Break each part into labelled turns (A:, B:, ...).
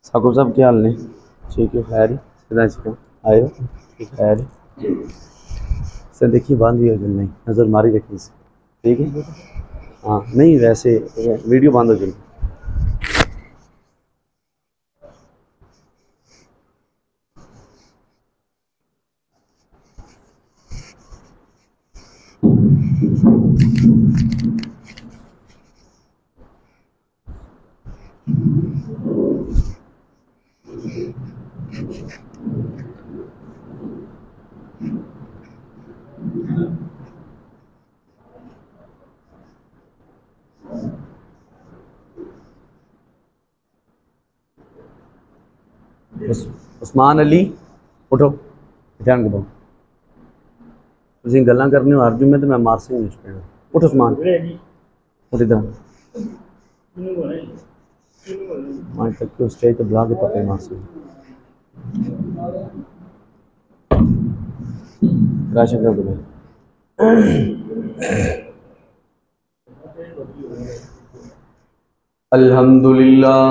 A: साकुब साहब क्या हाल ने? ठीक है, खैर आए हो? खैर से देखिए, बांध भी हो जल नहीं, नज़र मारी रखी से, ठीक है। हाँ नहीं, वैसे वीडियो बांध हो जल। उस्मान अली उठो, ध्यान को पाओ। तुम गल्लां करने हो अर्जू में तो मैं मार से उठ उस्मान, उठ इधर मान तक के स्टेज तो बुला के पता मार से राशन कर दो। अल्हम्दुलिल्लाह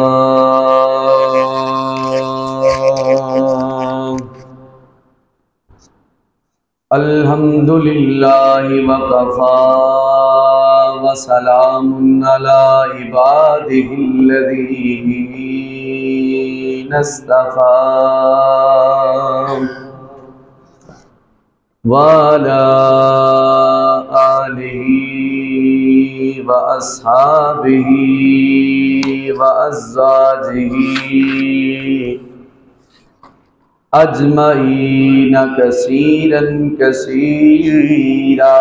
A: वकफ़ा वसलामुन अला इबादिहिल्लज़ीना इस्तफ़ा वाला आलिही व अस्हाबिही व अज़्वाजिही अजमईन कसीरन कसीरा।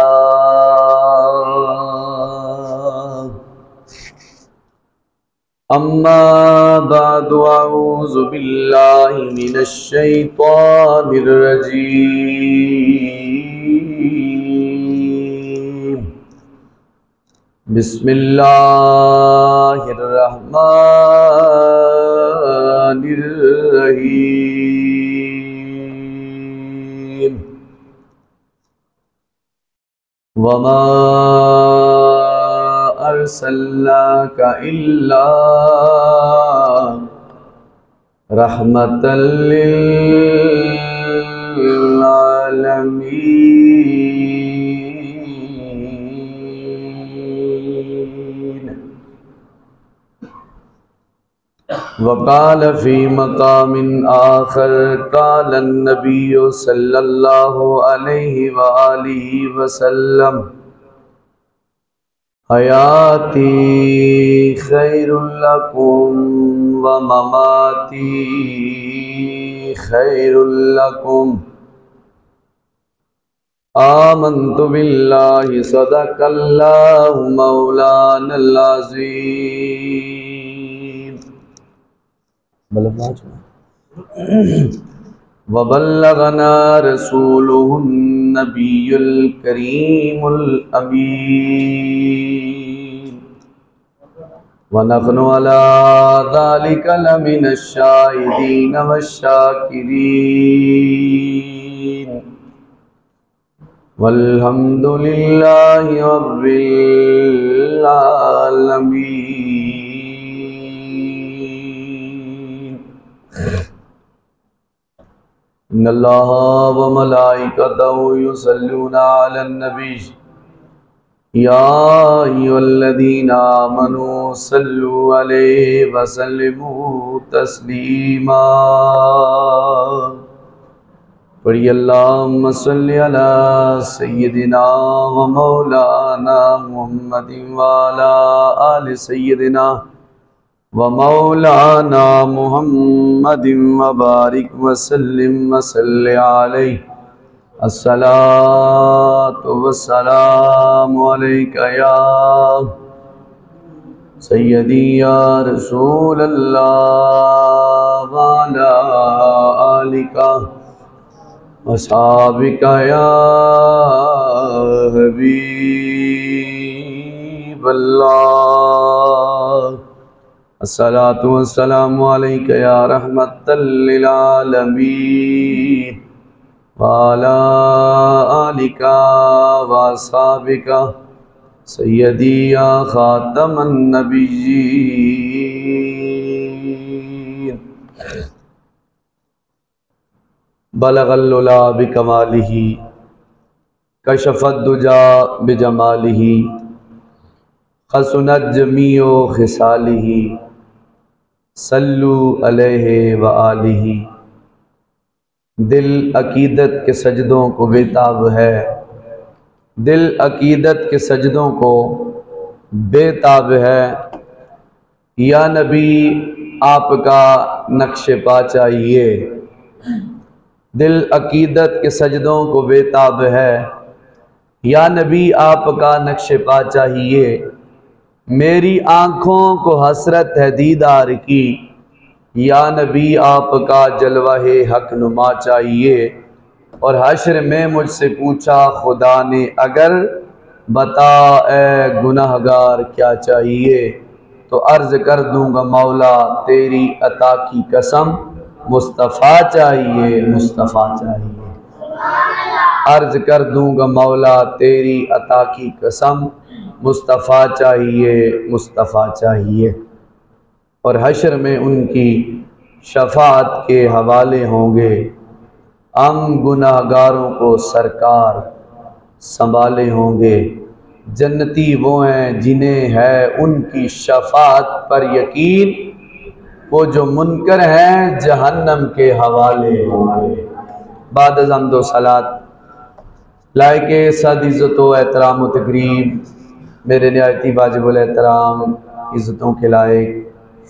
A: अम्मा बअदु अऊज़ु बिल्लाहि मिनश शैतानिर रजीम। बिस्मिल्लाहिर रहमानिर रहीम। वमा अर्सलनाका इल्ला रहमतल लिल आलमीन। वक़ाल फ़ी मक़ामिन आख़र क़ाल अन्नबिय्यु सल्लल्लाहु अलैहि व आलिहि वसल्लम हयाती खैरुल लकुम व ममाती खैरुल लकुम। आमन्तु बिल्लाहि सदक़ल्लाहु मौलानल अज़ीम व बल्लगना रसूलुहुन नबियुल करीमुल अमीन व नहनु अला ज़ालिका लमिनश शाहिदीन वश्शाकिरीन वल्हम्दुलिल्लाहि रब्बिल आलमीन। इन्नल्लाहा व मलाइकतहु युसल्लूना अलन नबी या अय्युहल्लज़ीना आमनू सल्लु अलैहि व सल्लिमू तस्लीमा। पढ़िए अल्लाहुम्मा सल्लि अला सय्यिदिना व मौलाना मुहम्मदिन व अला आलि सय्यिदिना व मौलाना मुहम्मदिन व बारिक व सल्लिम व सल्लि अलैहि। अस्सलातु वस्सलामु अलैका या सय्यदी या रसूलल्लाह व अला आलिका अस्हाबिका या हबीबल्लाह। अस्सलातु वस्सलामु अलैका या रहमतल लिल आलमीन वाला आलिका वासाबिका सय्यदी या खातमन नबिय्यीन बलगल उला बिकमालिही कशफद्दुजा बिजमालिही खसुनत जमीओ खिसालिही सल्लु अलैहि व आलिही। दिल अकीदत के सजदों को बेताब है, दिल अकीदत के सजदों को बेताब है। या नबी आपका नक्श पा चाहिए, दिल अकीदत के सजदों को बेताब है। या नबी आपका नक्श पा चाहिए, मेरी आँखों को हसरत है दीदार की। या नबी आपका जलवाहे हक नुमा चाहिए। और हश्र में मुझसे पूछा खुदा ने अगर, बता ए गुनहगार क्या चाहिए, तो अर्ज़ कर दूंगा मौला तेरी अता की कसम, मुस्तफ़ा चाहिए मुस्तफ़ा चाहिए। अर्ज़ कर दूंगा मौला तेरी अता की कसम, मुस्तफ़ा चाहिए मुस्तफ़ा चाहिए। और हश्र में उनकी शफाअत के हवाले होंगे, हम गुनाहगारों को सरकार संभाले होंगे। जन्नती वो हैं जिन्हें है उनकी शफाअत पर यकीन, वो जो मुनकर हैं जहन्नम के हवाले होंगे। बाद हम्द व सलात लायके सद इज़्ज़त व एहतराम व तकरीम मेरे निहायती वाजिबुल एहतराम इज़्ज़तों के लायक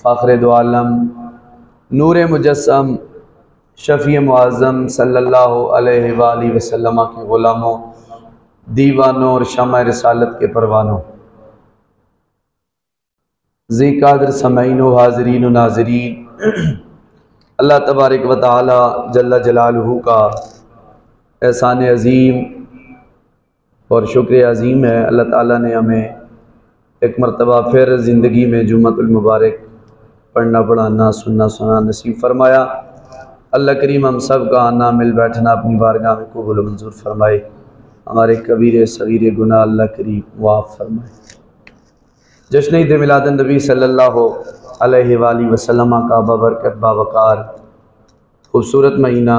A: फ़ाख़िर दो आलम नूर मुजस्सम शफ़ी मुअज़्ज़म सल्लल्लाहु अलैहि वसल्लम के ग़ुलामों, दीवानों और शम्अ रिसालत के परवानों, ज़ी-क़ादर समाईन व हाज़रीन व नाज़रीन, अल्लाह तबारक व तआला जल्ल जलालुहु का एहसान अज़ीम और शुक्र अज़ीम है। अल्लाह ताला ने हमें एक मरतबा फिर ज़िंदगी में जुम्मतुल मुबारक पढ़ना पढ़ाना सुनना सुना नसीब फरमाया। अल्लाह करीम हम सब का आना मिल बैठना अपनी बारगाह में कबूल मंजूर फरमाए। हमारे कबीरे सगीरे गुनाह अल्लाह करीम मुआफ़ फरमाए। जश्न ईद मिलादुन नबी सल्लल्लाहु अलैहि वसल्लम का बाबरकत बावकार खूबसूरत महीना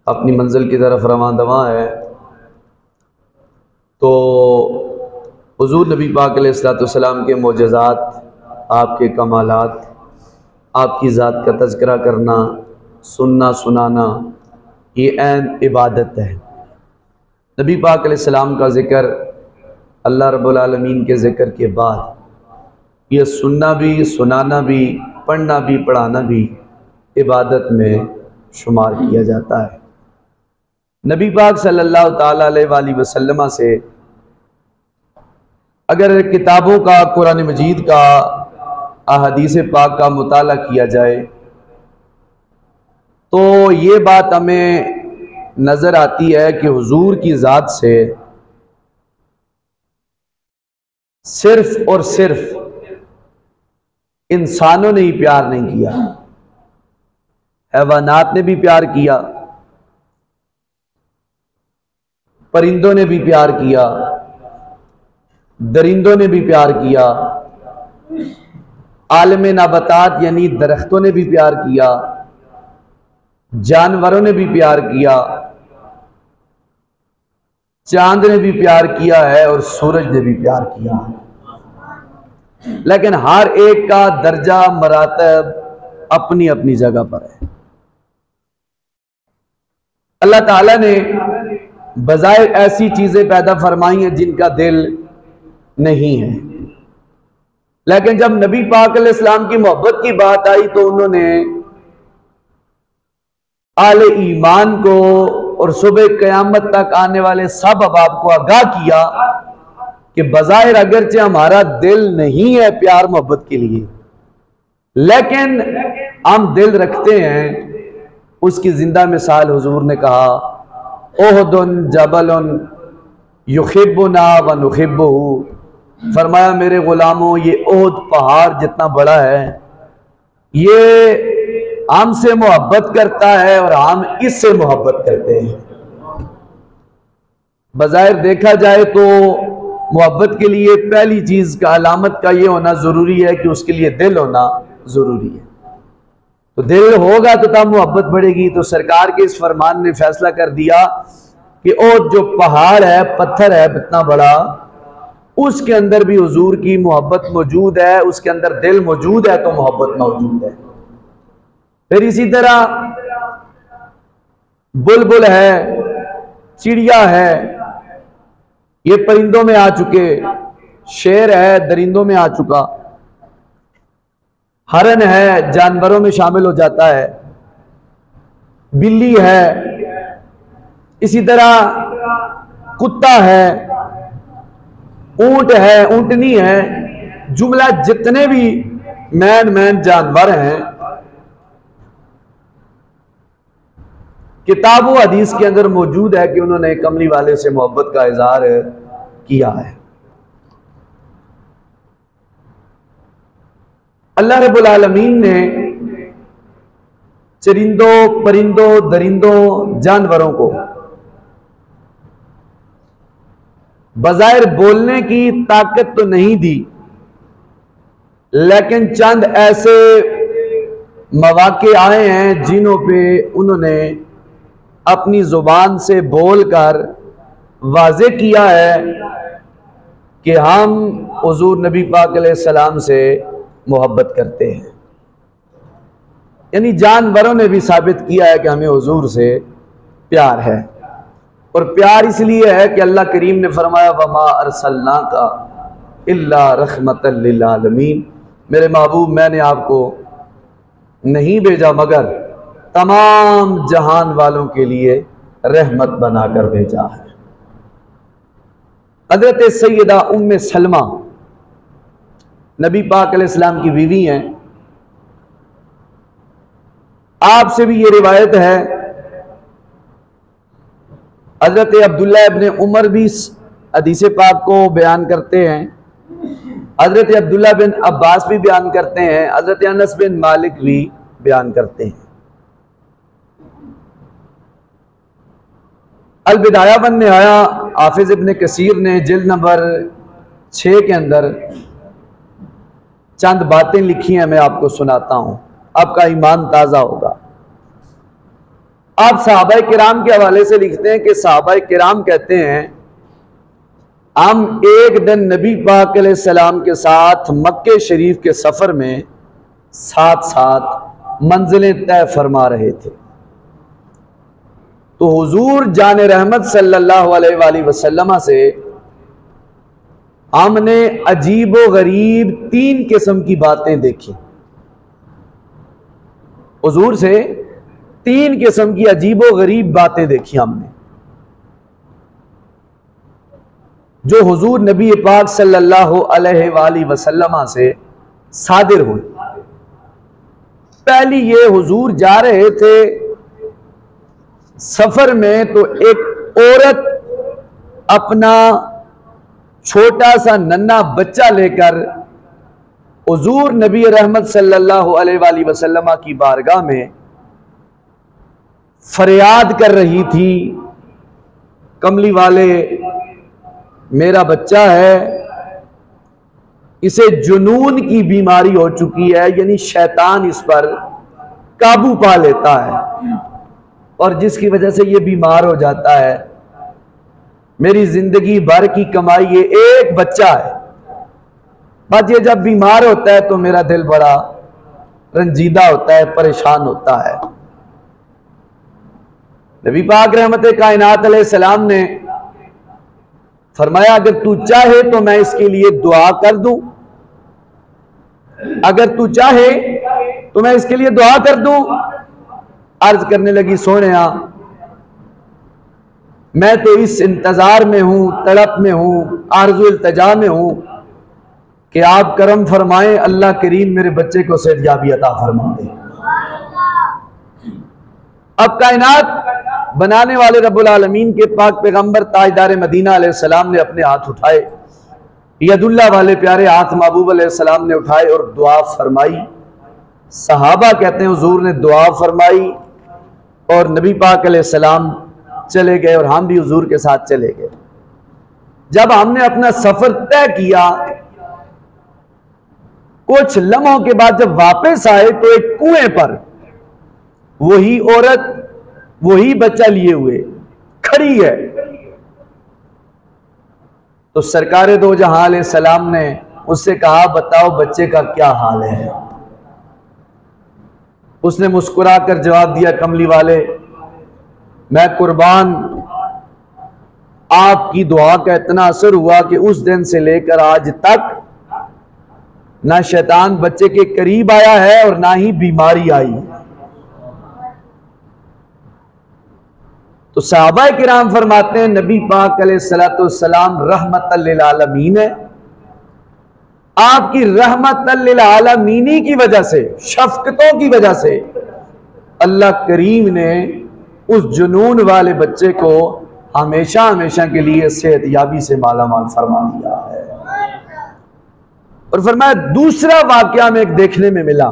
A: अपनी मंजिल की तरफ रवां दवां है। तो हुज़ूर नबी पाक अलैहिस्सलाम के मोजज़ात, आपके कमालात, आपकी ज़ात का तज़किरा करना सुनना सुनाना ये ऐन इबादत है। नबी पाक अलैहिस्सलाम का ज़िक्र अल्लाह रब्बुल आलमीन के ज़िक्र के बाद ये सुनना भी सुनाना भी पढ़ना भी पढ़ाना भी इबादत में शुमार किया जाता है। नबी पाक सल्लल्लाहु ताला अलैहि वसल्लम से अगर किताबों का, कुरान मजीद का, अहादीस पाक का मुताला किया जाए तो ये बात हमें नज़र आती है कि हुजूर की ज़ात से सिर्फ और सिर्फ इंसानों ने ही प्यार नहीं किया, हैवानात ने भी प्यार किया, परिंदों ने भी प्यार किया, दरिंदों ने भी प्यार किया, आलम नबातात यानी दरख्तों ने भी प्यार किया, जानवरों ने भी प्यार किया, चांद ने भी प्यार किया है और सूरज ने भी प्यार किया है। लेकिन हर एक का दर्जा मरातब अपनी अपनी जगह पर है। अल्लाह ताला ने बजाय ऐसी चीजें पैदा फरमाई हैं जिनका दिल नहीं है, लेकिन जब नबी पाक अलैहिस्सलाम की मोहब्बत की बात आई तो उन्होंने आले ईमान को और सुबह क़यामत तक आने वाले सब अहबाब को आगाह किया कि बज़ाहिर अगरचे हमारा दिल नहीं है प्यार मोहब्बत के लिए, लेकिन हम दिल रखते हैं। उसकी जिंदा मिसाल हुजूर ने कहा, ओहदुन जबलुन युहिब्बुना व नुहिब्बुहु, फरमाया मेरे गुलामों ये ओहद पहाड़ जितना बड़ा है, ये हम से मोहब्बत करता है और हम इससे मोहब्बत करते हैं। बज़ाहिर देखा जाए तो मोहब्बत के लिए पहली चीज का अलामत का ये होना जरूरी है कि उसके लिए दिल होना जरूरी है। तो दिल होगा तो तब मोहब्बत बढ़ेगी। तो सरकार के इस फरमान ने फैसला कर दिया कि ओ जो पहाड़ है, पत्थर है इतना बड़ा, उसके अंदर भी हुजूर की मोहब्बत मौजूद है, उसके अंदर दिल मौजूद है तो मोहब्बत मौजूद है। फिर इसी तरह बुलबुल है, चिड़िया है, ये परिंदों में आ चुके, शेर है दरिंदों में आ चुका, हरन है जानवरों में शामिल हो जाता है, बिल्ली है, इसी तरह कुत्ता है, ऊंट है, ऊंटनी है, जुमला जितने भी मैन जानवर हैं, किताब व हदीस के अंदर मौजूद है कि उन्होंने कमली वाले से मोहब्बत का इजहार किया है। अल्लाह रब्बुल आलमीन ने चरिंदों, परिंदों, दरिंदों, जानवरों को बज़ाहिर बोलने की ताकत तो नहीं दी, लेकिन चंद ऐसे मौके आए हैं जिन्हों पे उन्होंने अपनी जुबान से बोलकर वाज़े किया है कि हम हुजूर नबी पाक अलैहिस्सलाम से मोहब्बत करते हैं। यानी जानवरों ने भी साबित किया है कि हमें हुजूर से प्यार है। और प्यार इसलिए है कि अल्लाह करीम ने फरमाया वमा अरसलनाका इल्ला रहमतल लिल आलमीन, मेरे महबूब मैंने आपको नहीं भेजा मगर तमाम जहान वालों के लिए रहमत बनाकर भेजा है। हज़रत सैयदा उम्मे सलमा नबी पाक अलैहिस्सलाम की बीवी हैं। आपसे भी ये रिवायत है, हज़रत अब्दुल्ला इब्ने उमर भी हदीस पाक को बयान करते हैं, हज़रत अब्दुल्ला बिन अब्बास भी बयान करते हैं, हज़रत अनस बिन मालिक भी बयान करते हैं। अल बिदाया वन निहाया हाफिज इब्ने कसीर ने जिल्द नंबर 6 के अंदर चंद बातें लिखी हैं, मैं आपको सुनाता हूं, आपका ईमान ताज़ा होगा। आप सहाबा किराम के हवाले से लिखते हैं कि सहाबा किराम कहते हैं हम एक दिन नबी पाक अलैहिस्सलाम के साथ मक्के शरीफ के सफ़र में साथ साथ मंजिलें तय फरमा रहे थे, तो हुजूर जान रहमत सल्लल्लाहु अलैहि वसल्लम से हमने अजीबो गरीब 3 किस्म की बातें देखी। हुजूर से 3 किस्म की अजीबो गरीब बातें देखी हमने, जो हुजूर नबी पाक सल्लल्लाहु अलैहि वसल्लम से सादिर हुई। पहली ये, हुजूर जा रहे थे सफर में तो एक औरत अपना छोटा सा नन्हा बच्चा लेकर हुजूर नबी रहमत सल्लल्लाहु अलैहि वसल्लम की बारगाह में फरियाद कर रही थी, कमली वाले मेरा बच्चा है, इसे जुनून की बीमारी हो चुकी है, यानी शैतान इस पर काबू पा लेता है और जिसकी वजह से ये बीमार हो जाता है। मेरी जिंदगी भर की कमाई ये एक बच्चा है, बस ये जब बीमार होता है तो मेरा दिल बड़ा रंजीदा होता है, परेशान होता है। नबी पाक रहमत कायनात अलैहिस्सलाम ने फरमाया अगर तू चाहे तो मैं इसके लिए दुआ कर दूं, अगर तू चाहे तो मैं इसके लिए दुआ कर दूं। अर्ज करने लगी सोनिया मैं तो इस इंतजार में हूं, तड़प में हूं, आरज़ू इल्तिजा में हूं कि आप करम फरमाएं, अल्लाह करीम मेरे बच्चे को सेहतयाबी अता फरमा दे। अब कायनात बनाने वाले रब्बुल आलमीन के पाक पैगंबर ताजदार मदीना अलैहिस्सलाम ने अपने हाथ उठाए, यदुल्ला वाले प्यारे हाथ महबूब अलैहिस्सलाम ने उठाए और दुआ फरमाई। सहाबा कहते हैं हुजूर ने दुआ फरमाई और नबी पाक अलैहिस्सलाम चले गए और हम भी हुजूर के साथ चले गए। जब हमने अपना सफर तय किया, कुछ लम्हों के बाद जब वापस आए तो एक कुएं पर वही औरत वही बच्चा लिए हुए खड़ी है। तो सरकारे दो जहां अलैहिस्सलाम ने उससे कहा, बताओ बच्चे का क्या हाल है। उसने मुस्कुराकर जवाब दिया, कमली वाले, मैं कुर्बान, आपकी दुआ का इतना असर हुआ कि उस दिन से लेकर आज तक ना शैतान बच्चे के करीब आया है और ना ही बीमारी आई। तो सहाबा किराम फरमाते हैं नबी पाक अलैहिस्सलाम रहमतल लिल आलमीन है। आपकी रहमतल लिल आलमीनी की वजह से, शफकतों की वजह से अल्लाह करीम ने उस जुनून वाले बच्चे को हमेशा हमेशा के लिए सेहतयाबी से मालामाल फरमा दिया है। और फरमाया दूसरा वाकया में एक देखने में मिला,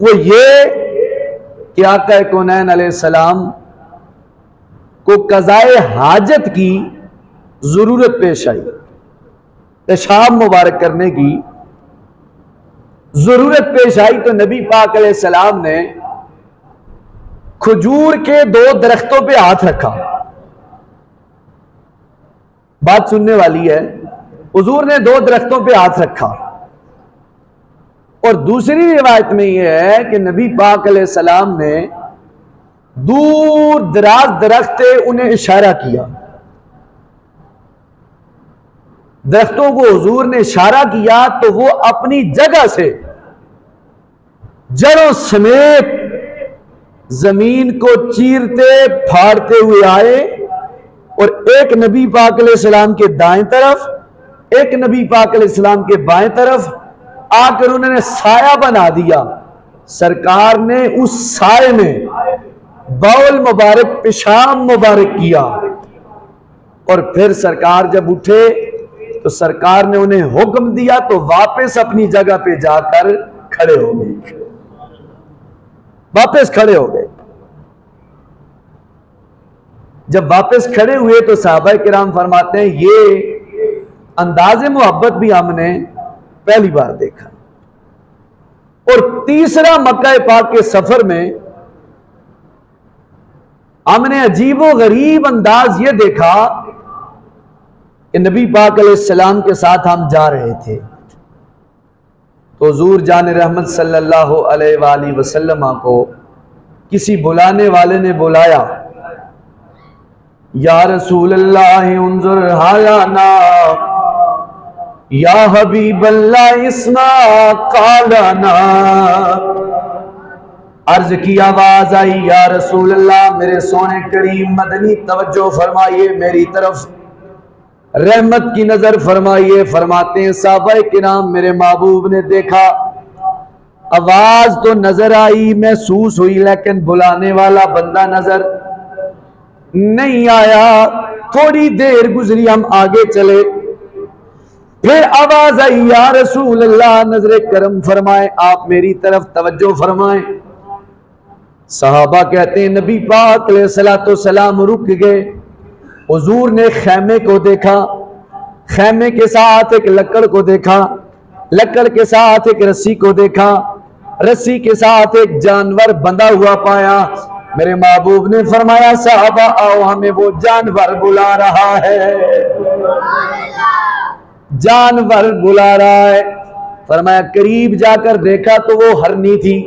A: वो ये कि आका कौनैन अलैहिस्सलाम को कज़ाए हाजत की जरूरत पेश आई, पेशाब मुबारक करने की जरूरत पेश आई। तो नबी पाक अलैहिस्सलाम ने खजूर के 2 दरख्तों पे हाथ रखा। बात सुनने वाली है, हुजूर ने 2 दरख्तों पे हाथ रखा। और दूसरी रिवायत में यह है कि नबी पाक अलैहिस्सलाम ने दूर दराज दरख्त थे, उन्हें इशारा किया। दरख्तों को हुजूर ने इशारा किया तो वो अपनी जगह से जड़ों समेत जमीन को चीरते फाड़ते हुए आए और एक नबी पाक अलैहिस्सलाम के दाएं तरफ, एक नबी पाक अलैहिस्सलाम के बाएं तरफ आकर उन्होंने साया बना दिया। सरकार ने उस साए में बाउल मुबारक, पेशाब मुबारक किया और फिर सरकार जब उठे तो सरकार ने उन्हें हुक्म दिया तो वापस अपनी जगह पे जाकर खड़े हो गए, वापस खड़े हो गए। जब वापस खड़े हुए तो सहाबा किराम फरमाते हैं ये अंदाज़े मोहब्बत भी हमने पहली बार देखा। और तीसरा मक्का पाक के सफर में हमने अजीबो गरीब अंदाज ये देखा कि नबी पाक अलैहिस्सलाम के साथ हम जा रहे थे तो हुजूर जान रहमत सल्लल्लाहु अलैहि वसल्लम को किसी बुलाने वाले ने बुलाया, या रसूल अल्लाह उन्जुर हालाना, या हबीब अल्लाह इस्मा कालाना। अर्ज की आवाज आई, या रसूल अल्लाह, मेरे सोने करीम मदनी तवज्जो फरमाइए, मेरी तरफ रहमत की नजर फरमाइए। फरमाते हैं साहबा किराम मेरे महबूब ने देखा, आवाज तो नजर आई, महसूस हुई, लेकिन बुलाने वाला बंदा नजर नहीं आया। थोड़ी देर गुजरी, हम आगे चले, फिर आवाज आई, या रसूल अल्लाह नजर करम फरमाए, आप मेरी तरफ तवज्जो फरमाएं। सहाबा कहते हैं नबी पाक अलैहिस्सलाम रुक गए। हुजूर ने खैमे को देखा, खैमे के साथ एक लकड़ को देखा, लकड़ के साथ एक रस्सी को देखा, रस्सी के साथ एक जानवर बंधा हुआ पाया। मेरे महबूब ने फरमाया साहबा आओ, हमें वो जानवर बुला रहा है, जानवर बुला रहा है। फरमाया करीब जाकर देखा तो वो हरनी थी,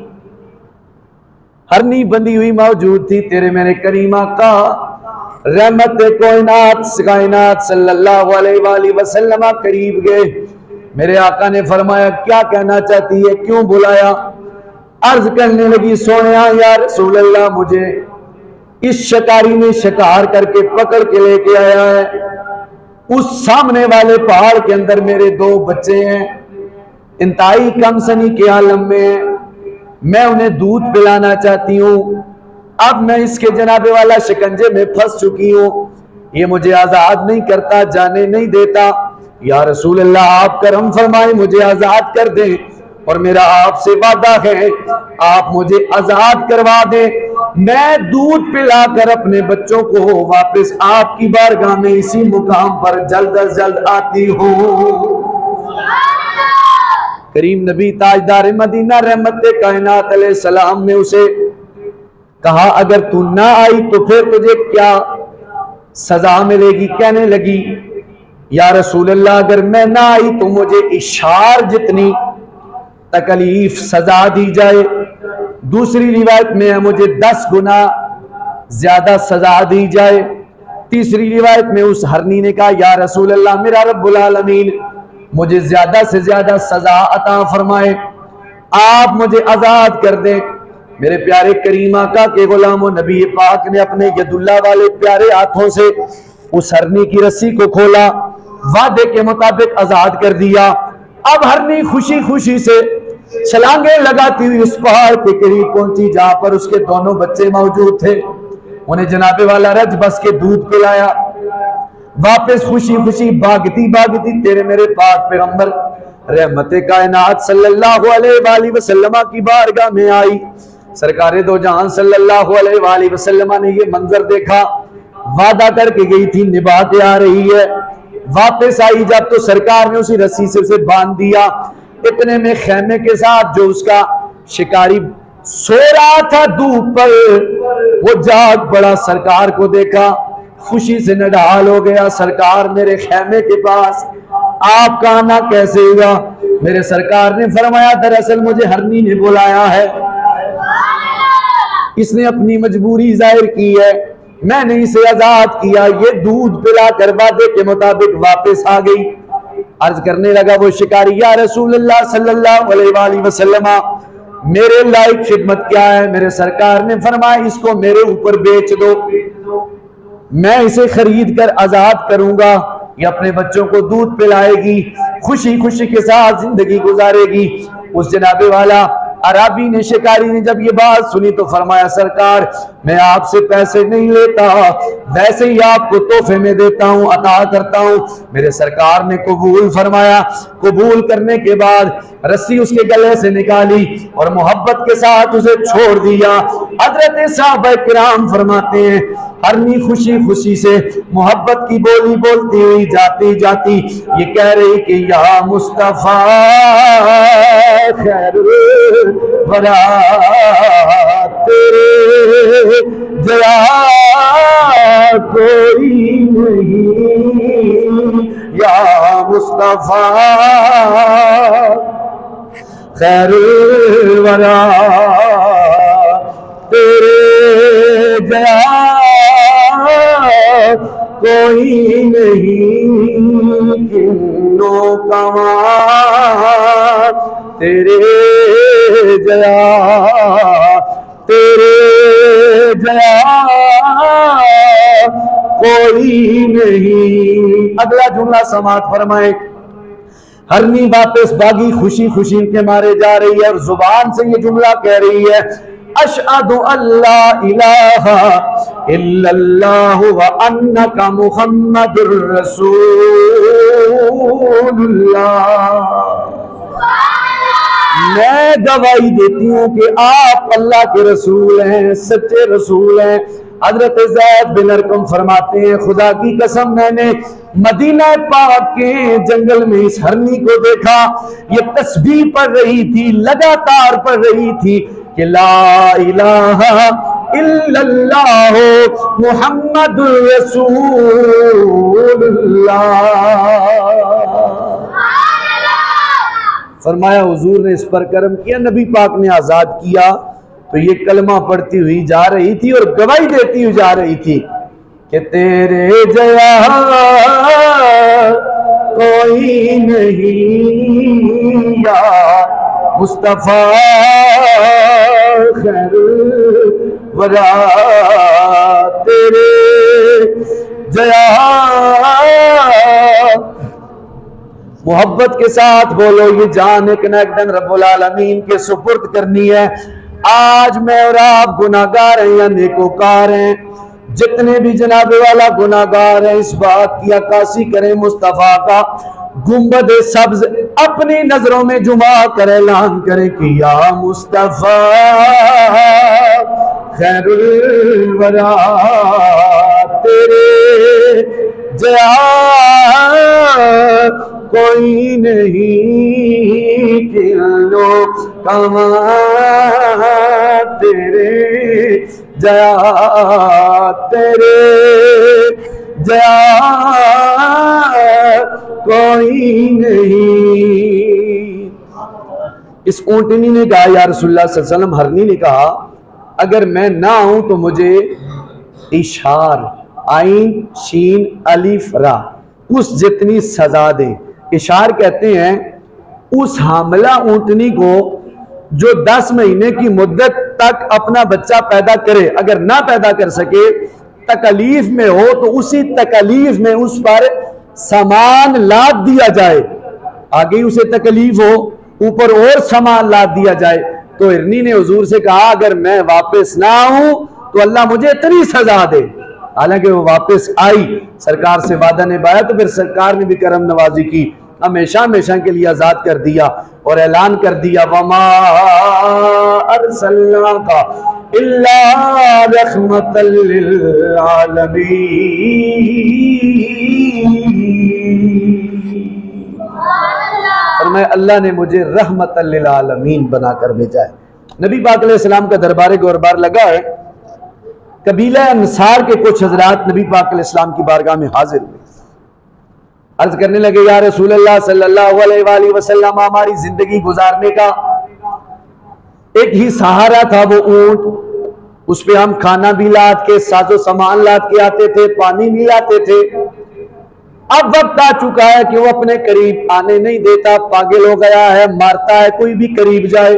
A: हरनी बंधी हुई मौजूद थी। तेरे मेरे करीमा का रहमत कायनात सल्लल्लाहु अलैहि वसल्लम करीब गए। मेरे आका ने फरमाया क्या कहना चाहती है, क्यों बुलाया? अर्ज करने लगी, सोनिया या रसूल अल्लाह, मुझे इस शिकारी ने शिकार करके पकड़ के लेके आया है। उस सामने वाले पहाड़ के अंदर मेरे 2 बच्चे हैं, इंतहाई कम सनी के आलम में हैं, मैं उन्हें दूध पिलाना चाहती हूँ। अब मैं इसके जनाबे वाला शिकंजे में फंस चुकी हूँ, ये मुझे आजाद नहीं करता, जाने नहीं देता। या रसूल अल्लाह आप करम फरमाए, मुझे आजाद कर दें। और मेरा आपसे वादा है आप मुझे आजाद करवा दें, मैं दूध पिलाकर अपने बच्चों को वापस आपकी बारगाह में इसी मुकाम पर जल्द अज जल्द आती हूँ। करीम नबी ताजदार मदीना रहमत कायनात अलैहि सलाम ने उसे कहा अगर तू ना आई तो फिर तुझे क्या सजा मिलेगी। कहने लगी या रसूल अल्लाह अगर मैं ना आई तो मुझे इशार जितनी तकलीफ सजा दी जाए। दूसरी रिवायत में है मुझे 10 गुना ज्यादा सजा दी जाए। तीसरी रिवायत में उस हरनी ने कहा या रसूल अल्लाह मेरा रब्बुल आलमीन मुझे ज्यादा से ज्यादा सजा अता फरमाए, आप मुझे आजाद कर दें। मेरे प्यारे करीम आका के गुलामो नबी पाक ने अपने यदुल्ला वाले प्यारे हाथों से उस हरनी की रस्सी को खोला, वादे के मुताबिक आजाद कर दिया। अब हरनी खुशी खुशी से छलांगे लगाती हुई उस पहाड़ के करीब पहुंची जहां पर उसके दोनों बच्चे मौजूद थे। उन्हें जनाबे वाला रज बस के दूध पिलाया, वापस खुशी खुशी भागती भागती तेरे मेरे पाक पैगंबर रहमते कायनात सल्लल्लाहु अलैहि वसल्लम की बारगाह में आई। सरकारे दो जहां सल्लल्लाहु अलैहि वसल्लम ने ये मंजर देखा, वादा करके गई थी निभा के आ रही है। वापस आई जब तो सरकार ने उसी रस्सी से उसे बांध दिया। इतने में खेमे के साथ जो उसका शिकारी सो रहा था धूप पर वो जाग पड़ा, सरकार को देखा, खुशी से नढाल हो गया। सरकार मेरे खेमे के पास आपका आना कैसे हुआ? मेरे सरकार ने फरमाया दरअसल मुझे हरनी ने बुलाया है, इसने अपनी मजबूरी जाहिर की है, मैंने इसे आजाद किया, ये दूध पिला कर वादे के मुताबिक वापस आ गई। अर्ज करने लगा वो शिकारी या रसूल अल्लाह सल्लल्लाहु अलैहि वसल्लम मेरे लायक खिदमत क्या है? मेरे सरकार ने फरमाया इसको मेरे ऊपर बेच दो, मैं इसे खरीद कर आजाद करूंगा, ये अपने बच्चों को दूध पिलाएगी, खुशी खुशी के साथ जिंदगी गुजारेगी। उस जनाबे वाला अराबी ने शिकारी ने जब ये बात सुनी तो फरमाया सरकार मैं आपसे पैसे नहीं लेता, वैसे ही आपको तोहफे में देता हूं, अता करता हूं। मेरे सरकार ने कबूल फरमाया। कबूल करने के बाद रस्सी उसके गले से निकाली और मोहब्बत के साथ उसे छोड़ दिया। हजरत साहबा किराम फरमाते हैं हरनी खुशी खुशी से मोहब्बत की बोली बोलती हुई जाती जाती ये कह रही कि या मुस्तफा खैर वरा तेरे जया कोई नहीं, या मुस्तफा खैर वरा तेरे जया कोई नहीं, किन्नो कमा तेरे जया कोई नहीं। अगला जुमला समात फरमाए। हरनी वापस भागी खुशी खुशी के मारे जा रही है और जुबान से ये जुमला कह रही है अशहदु अल्ला इलाहा इल्लल्लाहु व अन्नका मुहम्मदुर रसूलुल्लाह। मैं गवाही देती हूँ कि आप अल्लाह के रसूल हैं, सच्चे रसूल हैं। हजरत ज़ैद बिन अरकम फरमाते हैं खुदा की कसम मैंने मदीना पाक के जंगल में इस हरनी को देखा, ये तस्बीह पढ़ रही थी, लगातार पढ़ रही थी कि ला इलाहा इल्लल्लाह मुहम्मदुर रसूलुल्लाह। फरमाया हुजूर ने इस पर करम किया, नबी पाक ने आजाद किया तो ये कलमा पढ़ती हुई जा रही थी और गवाही देती हुई जा रही थी कि तेरे जया कोई नहीं, या मुस्तफा खैर वरा तेरे जया। मोहब्बत के साथ बोलो ये जान एक नकदन रब्बुल आलमीन के सुपुर्द करनी है। आज मैं और आप गुनाहगार हैं या नेकोकार हैं, जितने भी जनाबे वाला गुनाहगार है इस बात की अक्कासी करें मुस्तफा का गुंबद सब्ज अपनी नजरों में जुमा कर ऐलान करे कि या मुस्तफा खैरुल वरा तेरे जया कोई नहीं किलो कमा तेरे जया तेरे जया कोई नहीं। इस ऊंटनी ने कहा या रसूलुल्लाह सल्लल्लाहु अलैहि वसल्लम, हरनी ने कहा अगर मैं ना आऊं तो मुझे इशार आइन शीन अलिफ रा उस जितनी सजा दे। इशार कहते हैं उस हामला ऊंटनी को जो 10 महीने की मुद्दत तक अपना बच्चा पैदा करे, अगर ना पैदा कर सके तकलीफ में हो तो उसी तकलीफ में उस पर सामान लाद दिया जाए, आगे उसे तकलीफ हो ऊपर और सामान लाद दिया जाए। तो हिरनी ने हुजूर से कहा अगर मैं वापस ना आऊं तो अल्लाह मुझे इतनी सजा दे। हालांकि वो वापस आई, सरकार से वादा निभाया तो फिर सरकार ने भी करम नवाजी की, हमेशा हमेशा के लिए आजाद कर दिया और ऐलान कर दिया वमा अरसलनाका इल्ला रहमतल लिल आलमीन। फरमाया अल्लाह ने मुझे रहमतल लिल आलमीन बनाकर भेजा है। नबी पाक अलैहिस्सलाम का दरबार गोरबार लगा है। कबीला अंसार के कुछ हजरात नबी पाक अलैहिस्सलाम की बारगाह में हाजिर हुए, अर्ज करने लगे या रसूल अल्लाह सल्लल्लाहु अलैहि वसल्लम, हमारी जिंदगी गुजारने का एक ही सहारा था वो ऊंट, उस पे हम खाना भी लाद के साजो सामान लाद के आते थे, पानी भी लाते थे। अब वक्त आ चुका है कि वो अपने करीब आने नहीं देता, पागल हो गया है, मारता है कोई भी करीब जाए,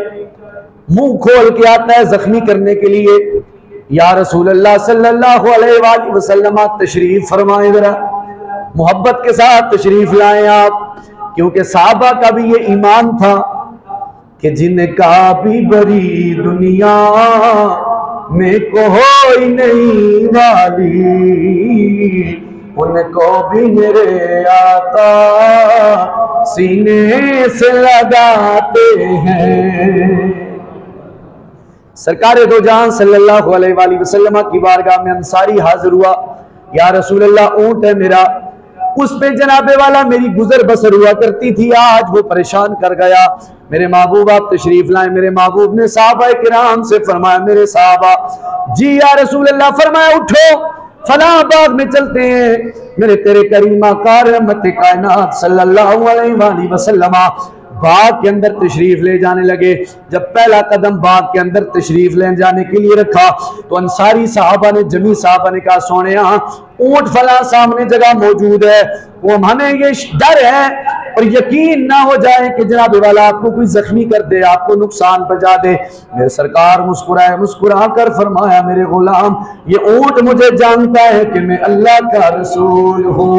A: मुंह खोल के आता है जख्मी करने के लिए। या रसूल अल्लाह सल्लल्लाहु अलैहि वसल्लम तशरीफ फरमाए, जरा मोहब्बत के साथ तशरीफ लाएं आप, क्योंकि साहबा का भी ये ईमान था कि जिनका भी बड़ी दुनिया में कोई नहीं वाली, उनको भी मेरे आका सीने से लगाते हैं। सरकार दो जहां सल्लल्लाहु अलैहि वसल्लम की बारगाह में अंसारी हाजिर हुआ, या रसूल अल्लाह ऊंट है मेरा, उस पे जनाबे वाला मेरी गुजर बसर हुआ करती थी, आज वो परेशान कर गया, मेरे महबूब आप तशरीफ लाए। मेरे महबूब ने साहबा किराम से फरमाया मेरे साहबा जी या रसूल अल्लाह, फरमाया उठो फला बाग में चलते हैं, मेरे तेरे करीमा कार रहमत कायनात सल्लल्लाहु अलैहि वसल्लम बाग के अंदर तशरीफ ले जाने लगे। जब पहला कदम बाग के अंदर तशरीफ ले जाने के लिए रखा तो अंसारी साहबा ने, जमी साहबा ने कहा सोने ऊंट फला सामने जगह मौजूद है, वो हमें ये डर है और यकीन ना हो जाए कि जनाब वाला आपको कोई जख्मी कर दे, आपको नुकसान पहुंचा दे। मेरे सरकार मुस्कुराए, मुस्कुरा कर फरमाया मेरे गुलाम ये ऊंट मुझे जानता है कि मैं अल्लाह का रसूल हूँ।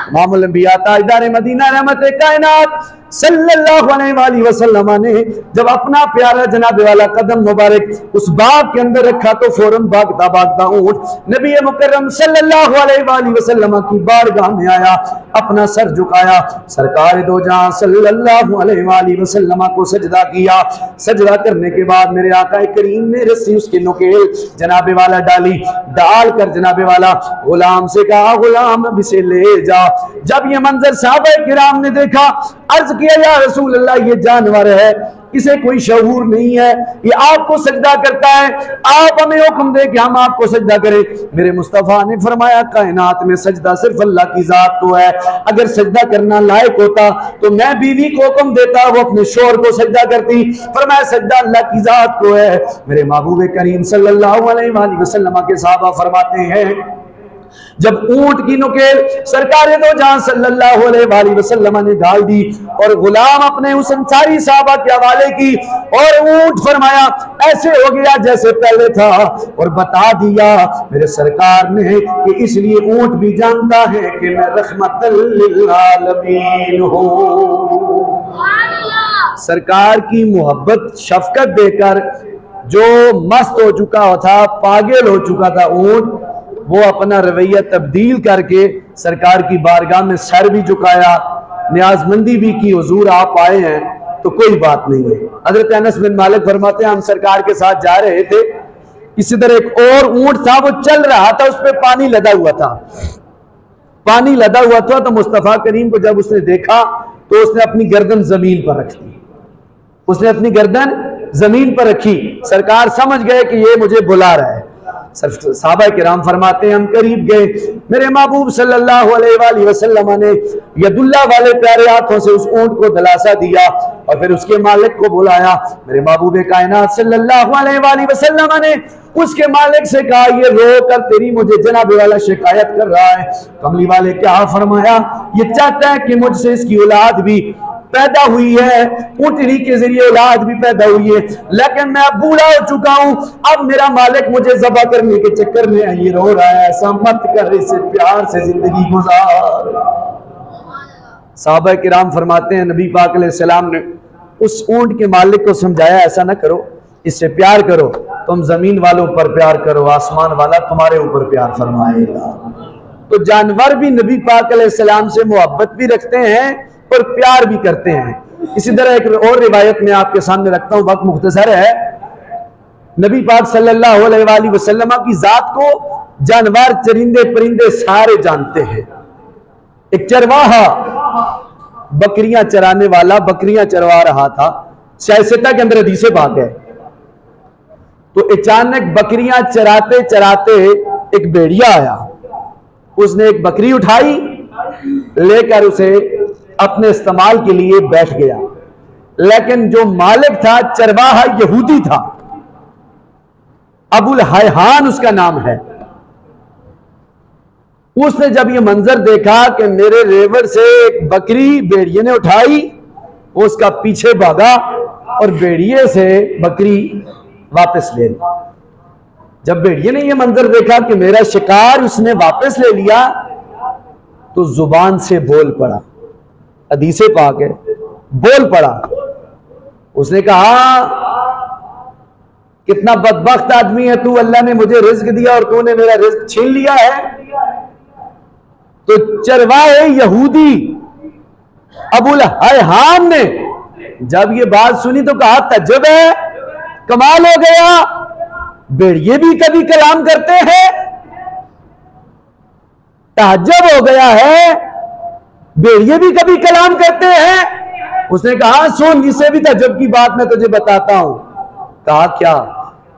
A: इमामुल अंबिया ताजदार मदीना रहमत कायनात सल्लल्लाहु अलैहि वसल्लम ने जब अपना प्यारा जनाब वाला कदम मुबारक उस बाग के अंदर रखा तो फौरन भागता भागता ऊंट नबी मुकर्रम सल्लल्लाहु अलैहि वसल्लम की बारगाह में आया, अपना सर झुकाया, सरकार दो जहां सल्लल्लाहु अलैहि वसल्लम को सजदा किया। सजदा करने के बाद मेरे आका करीम ने रस्सी उसके नुकेल जनाबे वाला डाली, डाल कर जनाबे वाला गुलाम से कहा गुलाम अब इसे ले जा। जब ये मंजर साहबा किराम ने देखा, अर्ज किया या रसूल अल्लाह ये जानवर है, इसे कोई शऊर नहीं है, ये आपको सजदा करता है, आप हमें हुक्म दे कि हम आपको सजदा करें। मेरे मुस्तफा ने फरमाया कायनात में सजदा सिर्फ अल्लाह की जात को है, अगर सजदा करना लायक होता तो मैं बीवी को हुक्म देता वो अपने शोहर को सजदा करती। फरमाया सजदा अल्लाह की जात को है। मेरे महबूब करीम सल्लल्लाहु अलैहि वसल्लम के साहबा फरमाते हैं जब ऊंट की नुकेल सरकार दो जहां सल्लल्लाहु अलैहि वसल्लम ने डाल दी और गुलाम अपने उस अंसारी साहबा के हवाले की और ऊंट फरमाया ऐसे हो गया जैसे पहले था और बता दिया मेरे सरकार ने कि इसलिए ऊंट भी जानता है कि मैं रहमतल लिल आलमीन हूं। सरकार की मोहब्बत शफकत देकर जो मस्त हो चुका था, पागल हो चुका था ऊंट, वो अपना रवैया तब्दील करके सरकार की बारगाह में सर भी झुकाया, न्याजमंदी भी की, हुजूर आप आए हैं तो कोई बात नहीं है। हजरत अनस बिन मालिक फरमाते हैं हम सरकार के साथ जा रहे थे, इसी तरह एक और ऊंट था, वो चल रहा था, उस पर पानी लदा हुआ था। पानी लदा हुआ था तो मुस्तफा करीम को जब उसने देखा तो उसने अपनी गर्दन जमीन पर रख दी, उसने अपनी गर्दन जमीन पर रखी। सरकार समझ गए कि ये मुझे बुला रहा है। साहबा किराम फरमाते हैं हम करीब गए, मेरे महबूब सल्लल्लाहु अलैहि वसल्लम ने यदुल्लाह वाले प्यारे हाथों से उस ऊंट को दिलासा दिया और फिर उसके मालिक को बुलाया। मेरे महबूब कायनात सल्लल्लाहु अलैहि वसल्लम ने उसके मालिक से कहा ये रो कर तेरी मुझे जनाब वाला शिकायत कर रहा है। कमली वाले क्या फरमाया, ये चाहता है कि मुझसे इसकी औलाद भी पैदा हुई है, ऊँटनी के जरिए औलाद भी पैदा हुई है, लेकिन मैं अब बूढ़ा हो चुका हूं, अब मेरा मालिक मुझे ज़बह करने के चक्कर में ये रो रहा है, ऐसा मत कर, इससे प्यार से जिंदगी गुजार। साहबा किराम फरमाते हैं नबी पाक अलैहिस्सलाम ने उस ऊंट के मालिक को समझाया ऐसा ना करो, इससे प्यार करो, तुम जमीन वालों पर प्यार करो, आसमान वाला तुम्हारे ऊपर प्यार फरमाएगा। तो जानवर भी नबी पाक अलैहिस्सलाम से मोहब्बत भी रखते हैं और प्यार भी करते हैं। इसी तरह एक और रिवायत में आपके सामने रखता हूं, वक्त मुख्तसर है। नबी पाक सल्लल्लाहु अलैहि वसल्लम की जात को जानवर, चरिंदे, परिंदे सारे जानते हैं। एक चरवाहा बकरियां चराने वाला बकरियां चरवा रहा था, शायसता के अंदर हदीसे भाग है। तो अचानक बकरियां चराते चराते एक भेड़िया आया, उसने एक बकरी उठाई, लेकर उसे अपने इस्तेमाल के लिए बैठ गया। लेकिन जो मालिक था चरवाहा यहूदी था, अबुल हैहान उसका नाम है। उसने जब ये मंजर देखा कि मेरे रेवड़ से एक बकरी भेड़िए ने उठाई, वो उसका पीछे भागा और भेड़िए से बकरी वापस ले ली। जब भेड़िए ने ये मंजर देखा कि मेरा शिकार उसने वापस ले लिया तो जुबान से बोल पड़ा, हदीसे पाक है, बोल पड़ा। उसने कहा कितना बदबख्त आदमी है तू, अल्लाह ने मुझे रिज्क दिया और तूने मेरा रिज्क छीन लिया है। तो चरवाहे यहूदी अबुल हैहान ने जब ये बात सुनी तो कहा तज्जुब है, कमाल हो गया, भेड़िए भी कभी कलाम करते हैं, ताज्जुब हो गया है, भेड़िए भी कभी कलाम करते हैं। उसने कहा सुन, इससे भी ताज्जुब की बात मैं तुझे बताता हूं। कहा क्या?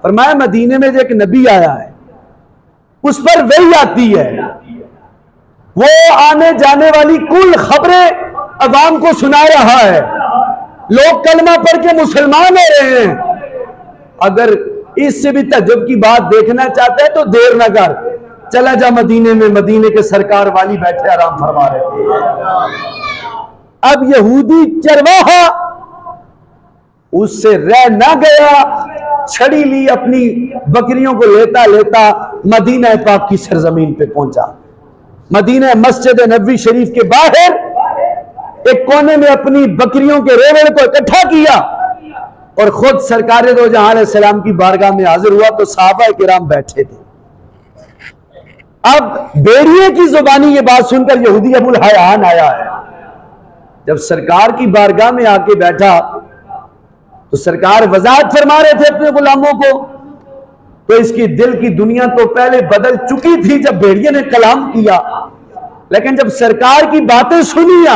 A: फरमाया मदीने में जो एक नबी आया है उस पर वही आती है, वो आने जाने वाली कुल खबरें अवाम को सुना रहा है, लोग कलमा पढ़ के मुसलमान हो रहे हैं। अगर इससे भी ताज्जुब की बात देखना चाहते हैं तो देर न कर, चला जा मदीने में, मदीने के सरकार वाली बैठे आराम फरमा रहे थे। अब यहूदी चरवाहा उससे रह ना गया, छड़ी ली, अपनी बकरियों को लेता लेता मदीना पाक की सरजमीन पे पहुंचा। मदीना मस्जिद नबवी शरीफ के बाहर एक कोने में अपनी बकरियों के रेवड़ को इकट्ठा किया और खुद सरकार दो जहां अलैहिस्सलाम की बारगाह में हाजिर हुआ तो सहाबा किराम बैठे थे। अब भेड़िए की जुबानी ये बात सुनकर यहूदी अबुल हैहान आया है। जब सरकार की बारगाह में आके बैठा तो सरकार वजाहत फरमा रहे थे अपने गुलामों को, तो इसकी दिल की दुनिया तो पहले बदल चुकी थी जब भेड़िए ने कलाम किया, लेकिन जब सरकार की बातें सुनिया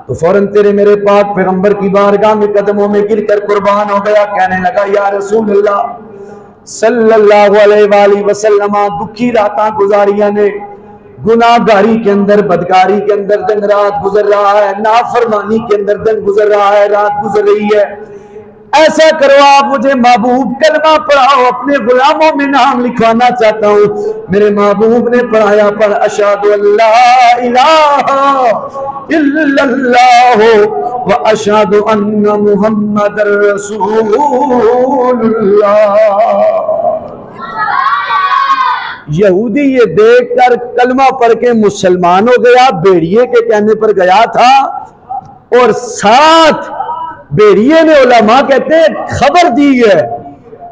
A: तो फौरन तेरे मेरे पाक पैगंबर की बारगाह में कदमों में गिरकर कुर्बान हो गया। कहने लगा या रसूल अल्लाह सल्लल्लाहु अलैहि वसल्लम, दुखी रातां गुजारिया ने, गुनाहगारी के अंदर, बदकारी के अंदर दिन रात गुजर रहा है, नाफरमानी के अंदर दिन गुजर रहा है, रात गुजर रही है। ऐसा करो आप मुझे महबूब कलमा पढ़ाओ, अपने गुलामों में नाम लिखवाना चाहता हूं। मेरे महबूब ने पढ़ाया, पर अशहदु अल्ला इलाहा इल्लल्लाह व अशहदु अन्ना मुहम्मदर रसूलुल्लाह। यहूदी ये देखकर कलमा पढ़ के मुसलमान हो गया, भेड़िए के कहने पर गया था, और साथ भेड़िए ने, उलमा कहते हैं, खबर दी है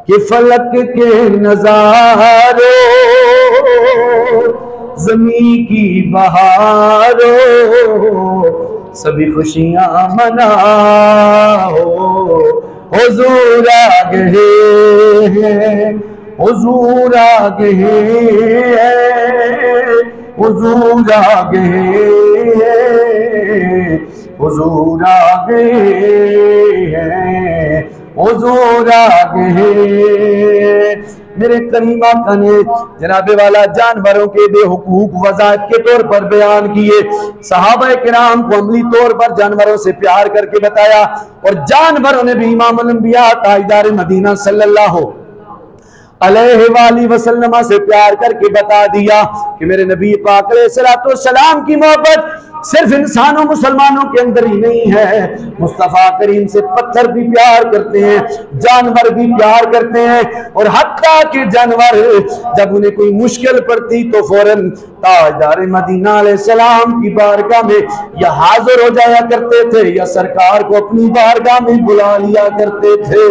A: कि फलक के नजारों ज़मीं की बहारो, सभी खुशियां मनाओ। हुजूर आ गए हैं, हुजूर आ गए हैं, हुजूर आ गए हैं, हुजूर आ गए हैं, हुजूर आ गए। मेरे करीम आका ने जनाबे वाला जानवरों के बेहुकूक वज़ात के तौर पर बयान किए, सहाबा किराम को अमली तौर पर जानवरों से प्यार करके बताया, और जानवरों ने भी इमामुल अंबिया ताजदार मदीना सल्लल्लाहु अलैहि वसल्लम से प्यार करके बता दिया कि मेरे नबी पाक अलैहिस्सलाम की मोहब्बत सिर्फ इंसानों मुसलमानों के अंदर ही नहीं है, मुस्तफ़ा करीम से पत्थर भी प्यार करते हैं, जानवर भी प्यार करते हैं, और हत्ता के जानवर जब उन्हें कोई मुश्किल पड़ती तो फौरन ताजदार मदीना अलैहिस्सलाम की बारगाह में या हाजिर हो जाया करते थे या सरकार को अपनी बारगाह में बुला लिया करते थे।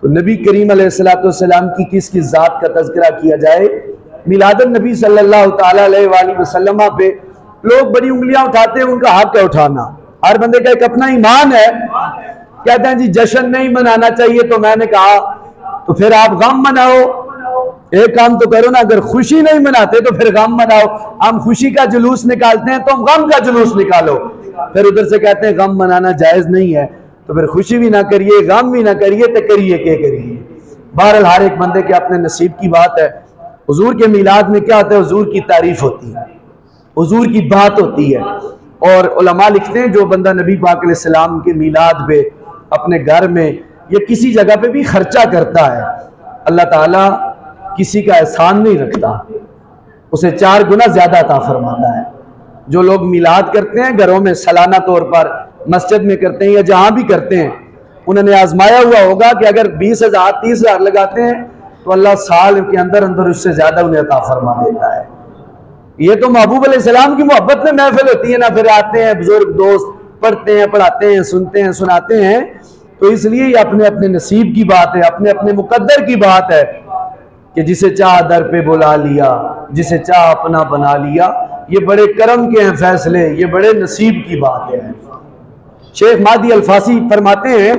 A: तो नबी करीम अलैहिस्सलाम की किसकी जात का तज़किरा किया जाए, मिलादुन नबी सल्लल्लाहु ताला अलैहि वसल्लम पे लोग बड़ी उंगलियां उठाते हैं, उनका हक है उठाना। हर बंदे का एक अपना ईमान है। कहते हैं जी जश्न नहीं मनाना चाहिए, तो मैंने कहा तो फिर आप गम मनाओ। एक काम तो करो ना, अगर खुशी नहीं मनाते तो फिर गम मनाओ। हम खुशी का जुलूस निकालते हैं तो हम गम का जुलूस निकालो। फिर उधर से कहते हैं गम मनाना जायज नहीं है, तो फिर खुशी भी ना करिए, गम भी ना करिए, तो करिए क्या करिए। बहरहाल हर एक बंदे के अपने नसीब की बात है। हुजूर के मिलाद में क्या होता है, हुजूर की तारीफ होती है, हुजूर की बात होती है। और उलमा लिखते हैं जो बंदा नबी पाक अलैहिस्सलाम के मिलाद पे अपने घर में या किसी जगह पे भी खर्चा करता है, अल्लाह ताला किसी का एहसान नहीं रखता, उसे 4 गुना ज्यादा अता फरमाता है। जो लोग मिलाद करते हैं घरों में सालाना तौर पर, मस्जिद में करते हैं या जहां भी करते हैं, उन्होंने आजमाया हुआ होगा कि अगर 20,000 30,000 लगाते हैं तो अल्लाह साल के अंदर अंदर उससे ज्यादा उन्हें अता फरमा देता है। ये तो महबूब अलैहिस्सलाम की मोहब्बत में महफिल होती है ना, फिर आते हैं बुजुर्ग दोस्त, पढ़ते हैं, पढ़ाते हैं, सुनते हैं, सुनाते हैं। तो इसलिए ये अपने अपने नसीब की बात है, अपने अपने मुकद्दर की बात है कि जिसे चाह दर पे बुला लिया, जिसे चाह अपना बना लिया। ये बड़े करम के हैं फैसले, ये बड़े नसीब की बात है। शेख मादी अल्फासी फरमाते हैं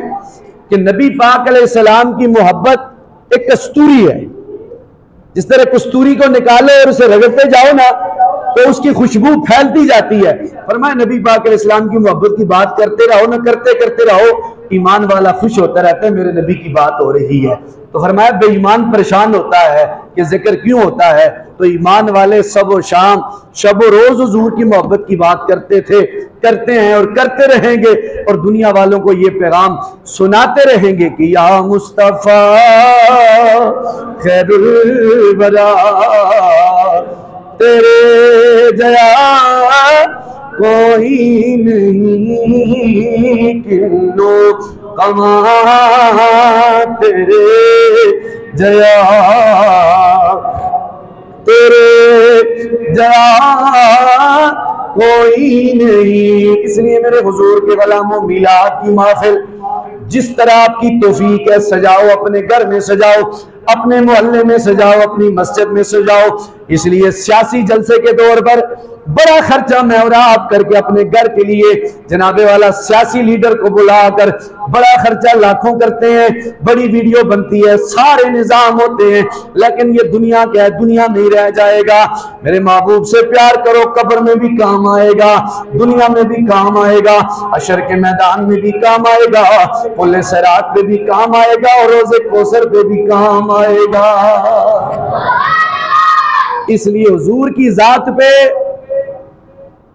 A: कि नबी पाक अलैहिस्सलाम की मोहब्बत एक कस्तूरी है। जिस तरह कस्तूरी को निकालो और उसे रगड़ते जाओ ना तो उसकी खुशबू फैलती जाती है। फरमाया नबी पाक अलैहिस्सलाम की मोहब्बत की बात करते रहो ना, करते करते रहो, ईमान वाला खुश होता रहता है मेरे नबी की बात हो रही है। तो फरमाया बेईमान परेशान होता है कि जिक्र क्यों होता है, तो ईमान वाले सब व शाम शब व रोज हुजूर की मोहब्बत की बात करते थे, करते हैं और करते रहेंगे, और दुनिया वालों को ये पैगाम सुनाते रहेंगे कि या मुस्तफा खैरुल वरा, तेरे जया कोई नहीं, किन्नो कमा तेरे जया, तेरे जया कोई नहीं। इसलिए मेरे हुजूर के गुलामों, मिलाद की महफिल जिस तरह आपकी तौफीक है, सजाओ, अपने घर में सजाओ, अपने मोहल्ले में सजाओ, अपनी मस्जिद में सजाओ। इसलिए सियासी जलसे के दौर पर बड़ा खर्चा महराब करके अपने घर के लिए जनाबे वाला सियासी लीडर को बुलाकर बड़ा खर्चा लाखों करते हैं, बड़ी वीडियो बनती है, सारे निजाम होते हैं, लेकिन ये दुनिया क्या है, दुनिया में ही रह जाएगा। मेरे महबूब से प्यार करो, कब्र में भी काम आएगा, दुनिया में भी काम आएगा, हशर के मैदान में भी काम आएगा, पुल सिरात पे भी काम आएगा, और रोज़े कौसर पे भी काम आएगा। इसलिए हुजूर की जात पे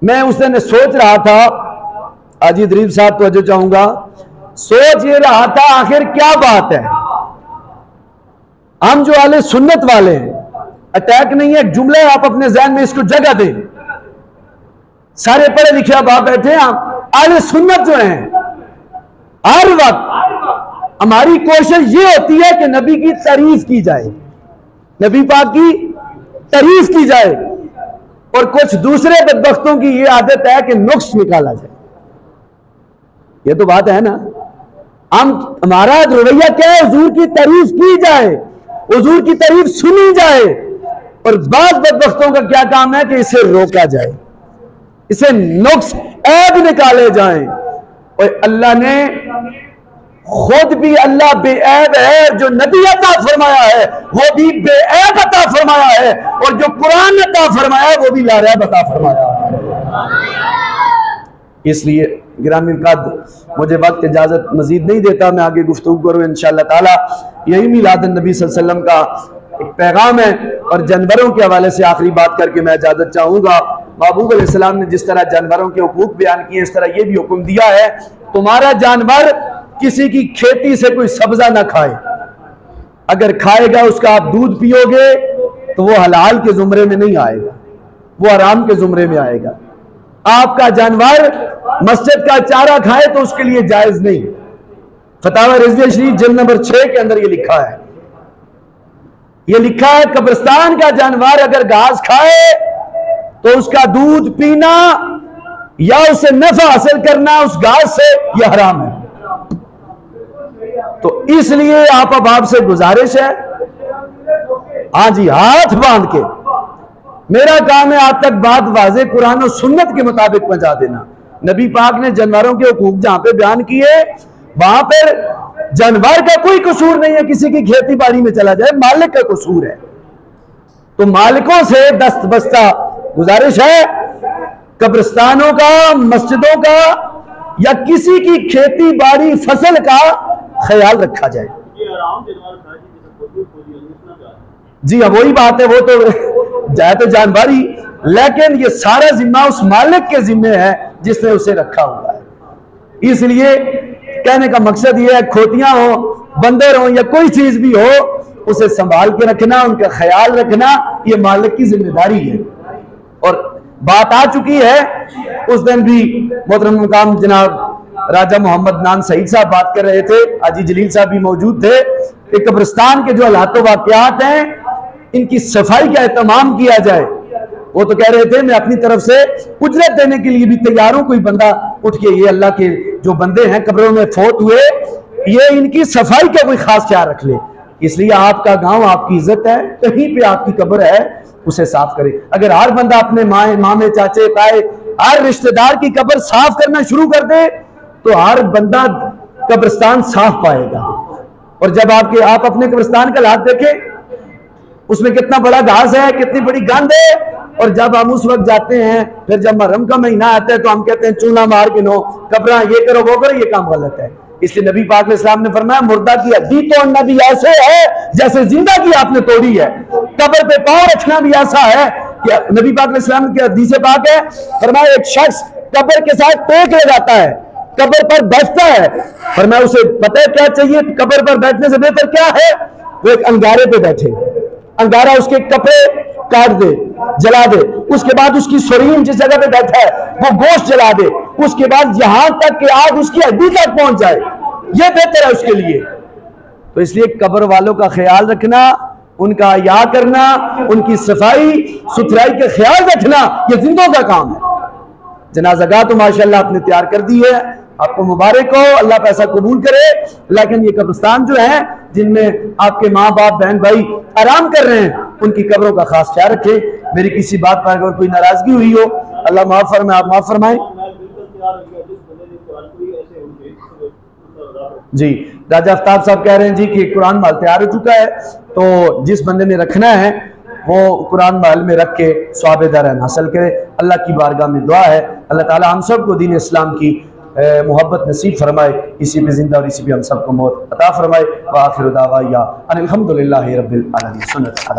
A: मैं उस दिन सोच रहा था, आजी दरीब साहब तो चाहूंगा, सोच ये रहा था आखिर क्या बात है। हम जो आले सुन्नत वाले हैं, अटैक नहीं है, जुमले आप अपने जहन में इसको जगह दें। सारे पढ़े लिखे आप बैठे हैं, आले सुन्नत जो हैं, हर वक्त हमारी कोशिश ये होती है कि नबी की तारीफ की जाए, नबी पाक की तारीफ की जाए, और कुछ दूसरे बदबख्तों की ये आदत है कि नुक्स निकाला जाए। ये तो बात है ना, हमारा रवैया क्या है, हुजूर की तारीफ की जाए, हुजूर की तारीफ सुनी जाए, और बाद बदबख्तों का क्या काम है कि इसे रोका जाए, इसे नुक्स ऐब निकाले जाएं। और अल्लाह ने खुद भी, अल्लाह बेऐब है, जो नबी अता फरमाया है वो भी बेऐब अता फरमाया है, और जो कुरान अता फरमाया है वो भी लारैब अता फरमाया है। इसलिए गिरामी कद मुझे वक्त इजाजत मजीद नहीं देता, मैं आगे गुफ्तगू करूँ इंशाअल्लाह ताला। यही मिलादुन नबी सल्लल्लाहु अलैहि वसल्लम का एक पैगाम है। और जानवरों के हवाले से आखिरी बात करके मैं इजाजत चाहूंगा। महबूब अलैहिस्सलाम ने जिस तरह जानवरों के हुकूक बयान किए, इस तरह ये भी हुक्म दिया है, तुम्हारा जानवर किसी की खेती से कोई सब्जा ना खाए। अगर खाएगा उसका आप दूध पियोगे तो वो हलाल के जुमरे में नहीं आएगा, वो हराम के जुमरे में आएगा। आपका जानवर मस्जिद का चारा खाए तो उसके लिए जायज नहीं। फतावा रिज़विया शरीफ जिल्द नंबर 6 के अंदर ये लिखा है, ये लिखा है कब्रिस्तान का जानवर अगर घास खाए तो उसका दूध पीना या उसे नफा हासिल करना उस घास से यह हराम है। तो इसलिए आपसे गुजारिश है, हाँ जी, हाथ बांध के, मेरा काम है आज तक बात वाज़े कुरान और सुन्नत के मुताबिक पहुंचा देना। नबी पाक ने जानवरों के हुकूक जहां पे बयान किए, वहां पर जानवर का कोई कसूर नहीं है, किसी की खेती बाड़ी में चला जाए, मालिक का कसूर है। तो मालिकों से दस्त बस्ता गुजारिश है, कब्रिस्तानों का, मस्जिदों का या किसी की खेती बाड़ी फसल का ख्याल रखा जाए। जी हाँ, वही बात है, वो तो जाए तो जानवर ही, लेकिन ये सारा जिम्मा उस मालिक के जिम्मे है जिसने उसे रखा हुआ है। इसलिए कहने का मकसद ये है, खोतियां हो, बंदर हो या कोई चीज भी हो, उसे संभाल के रखना, उनका ख्याल रखना, ये मालिक की जिम्मेदारी है। और बात आ चुकी है, उस दिन भी मोहतरम मुकाम जनाब राजा मोहम्मद नान सईद साहब बात कर रहे थे, हाजी जलील साहब भी मौजूद थे कि कब्रिस्तान के जो हालात वाक़यात हैं इनकी सफाई का एहतमाम किया जाए। वो तो कह रहे थे मैं अपनी तरफ से उजरत देने के लिए भी तैयार हूं, कोई बंदा उठ के, ये अल्लाह के जो बंदे हैं कब्रों में फोत हुए, ये इनकी सफाई का कोई खास ख्याल रख ले। इसलिए आपका गांव आपकी इज्जत है, कहीं पे आपकी कब्र है उसे साफ करे। अगर हर बंदा अपने मामे चाचे ताए हर रिश्तेदार की कब्र साफ करना शुरू कर दे तो हर बंदा कब्रिस्तान साफ पाएगा। और जब आप अपने कब्रिस्तान का हालात देखें, उसमें कितना बड़ा घास है, कितनी बड़ी गंद है, और जब हम उस वक्त जाते हैं, फिर जब मुहर्रम का महीना आता है तो हम कहते हैं चूना मार के नो कब्रा, ये करो वो करो, ये काम गलत है। इसलिए नबी पाक अलैहिस्सलाम ने फरमाया मुर्दा की हड्डी तोड़ना भी ऐसे है जैसे जिंदा की आपने तोड़ी है। कब्र पे पांव रखना भी ऐसा है कि नबी पाक अलैहिस्सलाम की हदीस पाक है, फरमाया एक शख्स कब्र के साथ टेक लगाता है, कब्र पर बैठता है, फरमाया उसे पता है क्या चाहिए, कब्र पर बैठने से बेहतर क्या है, वो एक अंगारे पे बैठे, अंगारा उसके कपड़े काट दे, जला दे, उसके बाद उसकी शरीर जिस जगह पे बैठा है वो गोश्त जला दे, उसके बाद यहां तक कि आग उसकी हड्डी तक पहुंच जाए, ये बेहतर है उसके लिए। तो इसलिए कब्र वालों का ख्याल रखना, उनका या करना, उनकी सफाई सुथराई के ख्याल रखना, ये जिंदों का काम है। जनाज़ागाह तो माशाअल्लाह आपने तैयार कर दी है, आपको मुबारक हो, अल्लाह पैसा कबूल करे। लेकिन ये कब्रिस्तान जो है जिनमें आपके माँ बाप बहन भाई आराम कर रहे हैं, उनकी कब्रों का खास ख्याल रखें। मेरी किसी बात पर अगर कोई नाराजगी हुई हो, अल्लाह माफ फरमाए, आप माफ फरमाएं। जी, राजा आफ्ताब साहब कह रहे हैं जी कि कुरान माल तैयार हो चुका है, तो जिस बंदे ने रखना है वो कुरान महल में रख के स्वाब दरन हासिल करे। अल्लाह की बारगाह में दुआ है, अल्लाह ताला हम सब को दीन इस्लाम की मोहब्बत नसीब फरमाए, इसी पे जिंदा और इसी पे हम सबको मौत अता फरमाए। व आखिर दावा अनिल हम्दुलिल्लाहि रब्बिल आलमीन। सुन्नत अदा।